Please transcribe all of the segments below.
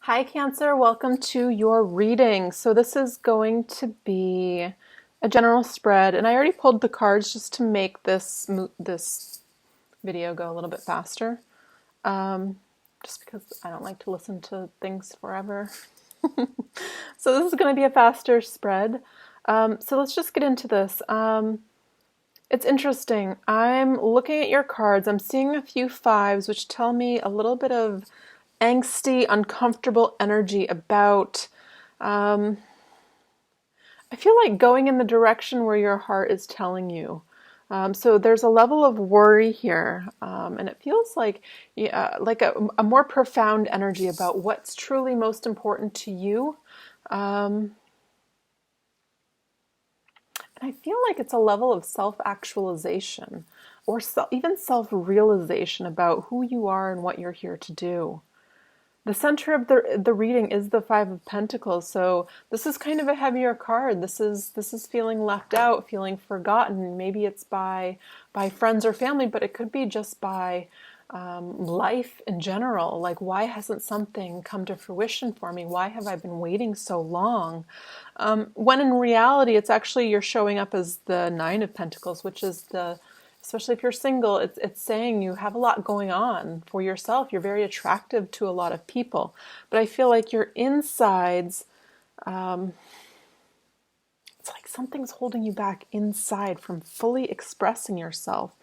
Hi Cancer, welcome to your reading. So this is going to be a general spread, and I already pulled the cards just to make this video go a little bit faster. Just because I don't like to listen to things forever. So this is going to be a faster spread. So let's just get into this. It's interesting. I'm looking at your cards. I'm seeing a few fives, which tell me a little bit of angsty, uncomfortable energy about, I feel like going in the direction where your heart is telling you. So there's a level of worry here, and it feels like a more profound energy about what's truly most important to you. And I feel like it's a level of self-actualization or even self-realization about who you are and what you're here to do. The center of the reading is the Five of Pentacles, so this is kind of a heavier card. This is feeling left out, feeling forgotten. Maybe it's by friends or family, but it could be just by life in general. Like, why hasn't something come to fruition for me? Why have I been waiting so long? When in reality, it's actually you're showing up as the Nine of Pentacles, which is especially if you're single, it's saying you have a lot going on for yourself. You're very attractive to a lot of people. But I feel like your insides, it's like something's holding you back inside from fully expressing yourself.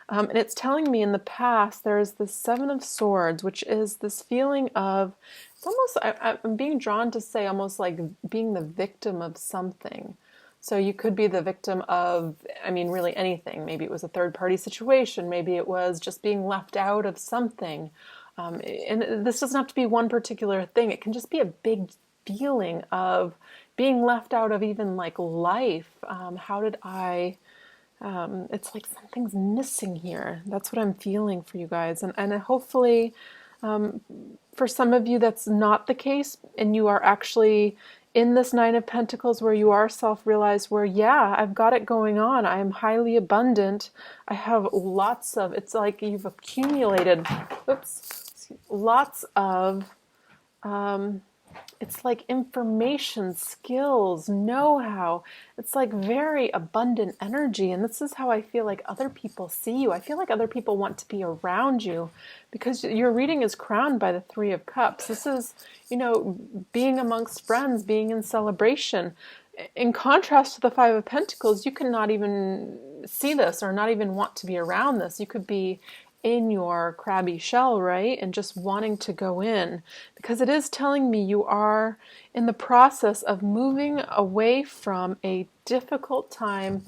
And it's telling me in the past, there's this Seven of Swords, which is this feeling of, it's almost, I'm being drawn to say almost like being the victim of something. So you could be the victim of, really anything. Maybe it was a third-party situation. Maybe it was just being left out of something. And this doesn't have to be one particular thing. It can just be a big feeling of being left out of even like life. It's like something's missing here. That's what I'm feeling for you guys. And hopefully, for some of you, that's not the case, and you are actually in this Nine of Pentacles where you are self-realized, where, yeah, I've got it going on. I am highly abundant. I have it's like you've accumulated, lots of, it's like information, skills, know-how. It's like very abundant energy. And this is how I feel like other people see you. I feel like other people want to be around you because your reading is crowned by the Three of Cups. This is, being amongst friends, being in celebration. In contrast to the Five of Pentacles, you cannot even see this or not even want to be around this. You could be in your crabby shell, right? And just wanting to go in, because it is telling me you are in the process of moving away from a difficult time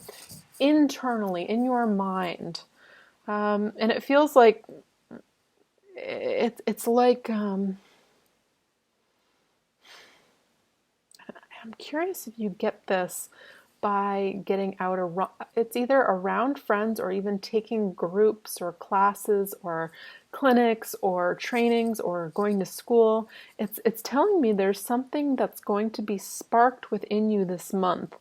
internally in your mind. And it feels like it's like, I'm curious if you get this by getting out around, it's either around friends or even taking groups or classes or clinics or trainings or going to school. It's telling me there's something that's going to be sparked within you this month.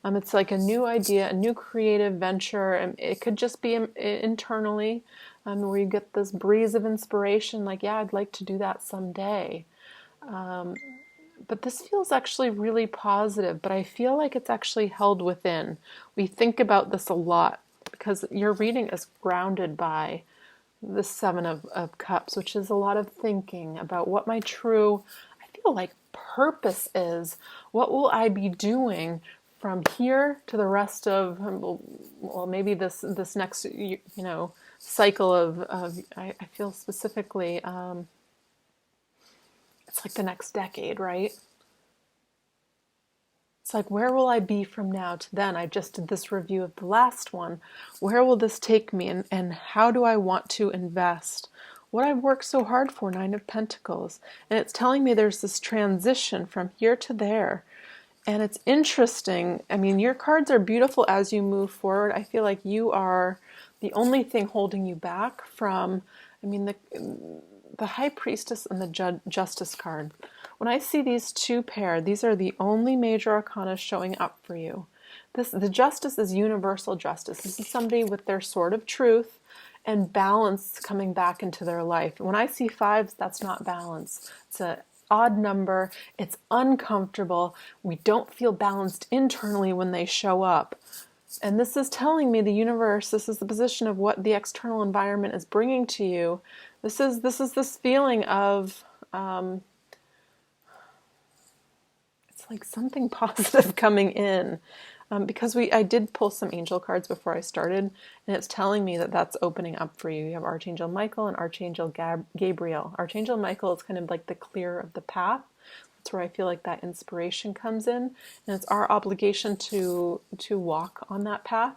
It's like a new idea, a new creative venture, and it could just be internally, where you get this breeze of inspiration, like, yeah, I'd like to do that someday. But this feels actually really positive, but I feel like it's actually held within. We think about this a lot because your reading is grounded by the Seven of Cups, which is a lot of thinking about what my true, I feel like, purpose is. What will I be doing from here to the rest of, well, maybe this next, cycle of I feel specifically, it's like the next decade, right? It's like, where will I be from now to then? I just did this review of the last one. Where will this take me, and how do I want to invest what I've worked so hard for? Nine of Pentacles. And it's telling me there's this transition from here to there. And it's interesting. Your cards are beautiful as you move forward. I feel like you are the only thing holding you back from, the High Priestess and the Justice card. When I see these two paired, these are the only major arcana showing up for you. The Justice is universal justice. This is somebody with their sword of truth and balance coming back into their life. When I see fives, that's not balance. It's a odd number, it's uncomfortable, we don't feel balanced internally when they show up. And this is telling me the universe, this is the position of what the external environment is bringing to you. This is this feeling of, it's like something positive coming in. Because I did pull some angel cards before I started, and it's telling me that that's opening up for you. You have Archangel Michael and Archangel Gabriel. Archangel Michael is kind of like the clear of the path. That's where I feel like that inspiration comes in, and it's our obligation to walk on that path.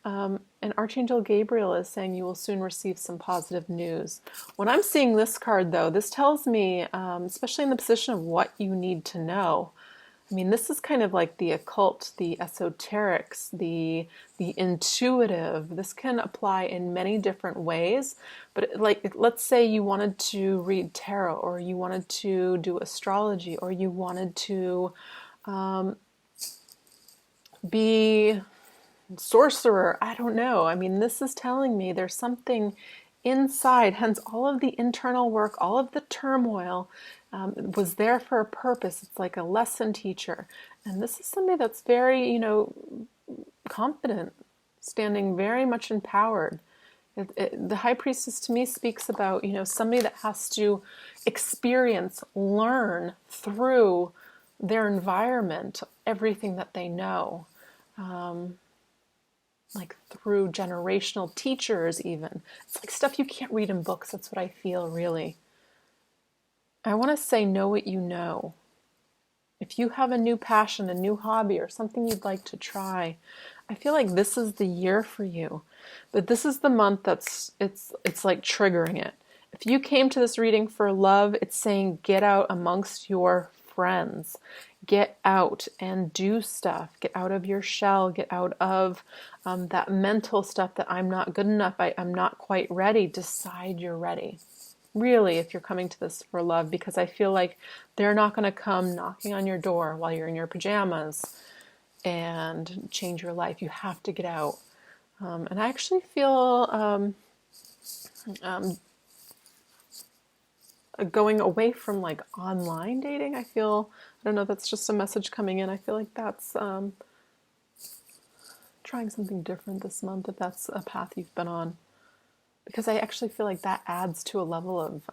And Archangel Gabriel is saying you will soon receive some positive news. When I'm seeing this card, though, this tells me, especially in the position of what you need to know. I mean, this is kind of like the occult, the esoterics, the intuitive. This can apply in many different ways. But like, let's say you wanted to read tarot, or you wanted to do astrology, or you wanted to be sorcerer. I don't know. I mean, this is telling me there's something inside, hence all of the internal work, all of the turmoil was there for a purpose. It's like a lesson teacher. And this is somebody that's very, confident, standing very much empowered. The High Priestess to me speaks about, somebody that has to experience, learn through their environment, everything that they know. Like through generational teachers even. It's like stuff you can't read in books. That's what I feel, really. I want to say, know what you know. If you have a new passion, a new hobby, or something you'd like to try, I feel like this is the year for you. But this is the month that's, it's like triggering it. If you came to this reading for love, it's saying get out amongst your friends. Get out and do stuff. Get out of your shell. Get out of that mental stuff that I'm not good enough. I'm not quite ready. Decide you're ready. Really, if you're coming to this for love, because I feel like they're not going to come knocking on your door while you're in your pajamas and change your life. You have to get out. And I actually feel going away from like online dating. I don't know, that's just a message coming in. I feel like that's trying something different this month, if that's a path you've been on. Because I actually feel like that adds to a level of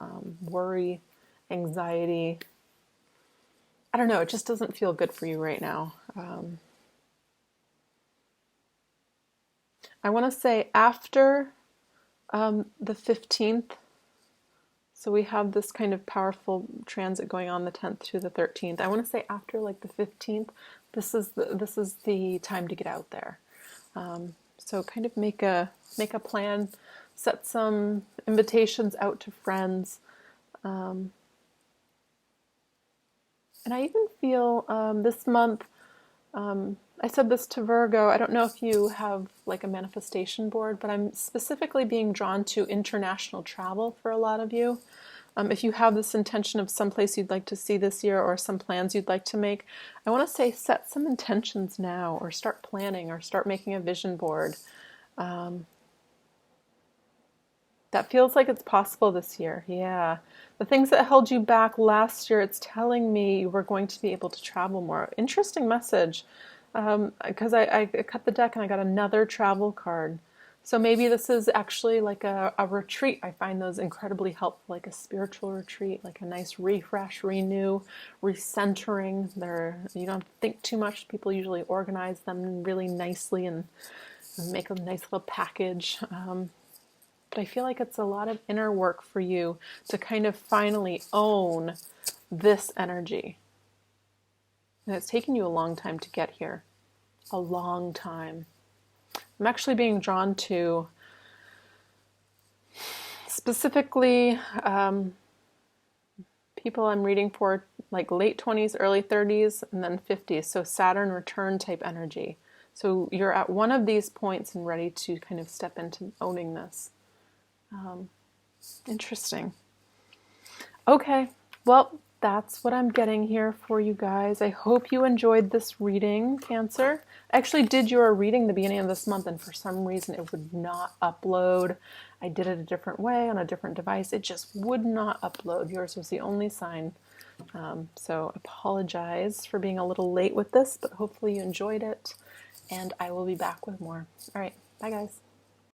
worry, anxiety. I don't know, it just doesn't feel good for you right now. I want to say after the 15th, so we have this kind of powerful transit going on the 10th to the 13th. I want to say after like the 15th, this is the time to get out there. So kind of make a plan, set some invitations out to friends. And I even feel this month, I said this to Virgo, I don't know if you have like a manifestation board, but I'm specifically being drawn to international travel for a lot of you. If you have this intention of someplace you'd like to see this year, or some plans you'd like to make, I want to say set some intentions now, or start planning, or start making a vision board. That feels like it's possible this year. Yeah. The things that held you back last year, it's telling me you were going to be able to travel more. Interesting message. Because I cut the deck and I got another travel card. So maybe this is actually like a retreat. I find those incredibly helpful, like a spiritual retreat, like a nice refresh, renew, recentering. You don't think too much. People usually organize them really nicely and make a nice little package. But I feel like it's a lot of inner work for you to kind of finally own this energy. And it's taken you a long time to get here. A long time. I'm actually being drawn to specifically people I'm reading for like late 20s, early 30s, and then 50s. So Saturn return type energy. So you're at one of these points and ready to kind of step into owning this. Interesting. Okay, well, that's what I'm getting here for you guys. I hope you enjoyed this reading, Cancer. I actually did your reading the beginning of this month, and for some reason it would not upload. I did it a different way on a different device. It just would not upload. Yours was the only sign So apologize for being a little late with this, but hopefully you enjoyed it, and I will be back with more. All right, bye guys.